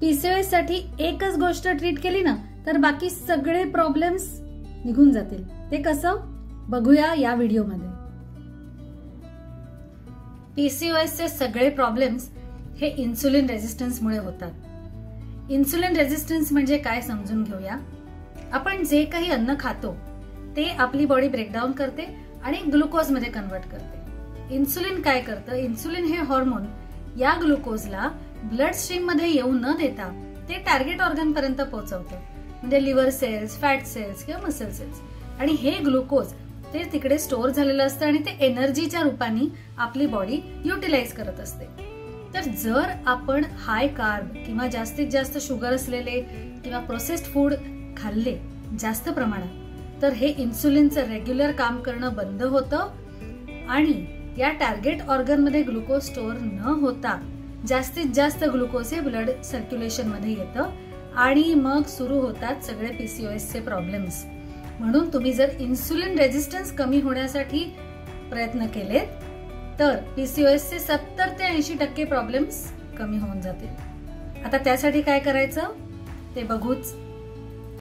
PCOS साठी एकच गोष्ट ट्रीट केली ना तर बाकी सगळे प्रॉब्लेम्स निघून जातील. ते कसं बघूया या व्हिडिओमध्ये. पीसीओएस चे सगळे प्रॉब्लेम्स हे इन्सुलिन रेझिस्टन्स मुळे होतात. इन्सुलिन रेझिस्टन्स म्हणजे काय समजून घेऊया. आपण जे काही अन्न खातो ते आपली बॉडी ब्रेकडाऊन करते आणि ग्लुकोज मध्ये कन्वर्ट करते. इन्सुलिन काय करतं, इन्सुलिन हे हॉर्मोन या ग्लुकोजला ब्लड स्ट्रीम मध्ये येऊ न देता ते टार्गेट ऑर्गन पर्यंत पोहोचवतं, म्हणजे लिव्हर सेल्स, फॅट सेल्स किंवा मसल सेल्स. आणि हे ग्लुकोज ते तिकडे स्टोअर झालेलं असतं आणि ते एनर्जीच्या रूपाने आपली बॉडी युटिलाइज करत असते. तर जर आपण हाय कार्ब किंवा जास्तीत जास्त शुगर असलेले किंवा प्रोसेस्ड फूड खाल्ले जास्त प्रमाणात तर हे इन्सुलिनचं रेग्युलर काम करणं बंद होतं आणि या टार्गेट ऑर्गन मध्ये ग्लुकोज स्टोअर न होता जास्तीत जास्त ग्लुकोज हे ब्लड सर्क्युलेशन मध्ये येतं आणि मग सुरू होतात सगळे पीसीओएस चे प्रॉब्लेम्स. म्हणून तुम्ही जर इन्सुलिन रेझिस्टन्स कमी होण्यासाठी प्रयत्न केलेत तर पीसीओएस चे 70 ते 80% प्रॉब्लेम्स कमी होऊन जातील. आता त्यासाठी काय करायचं ते बघूच.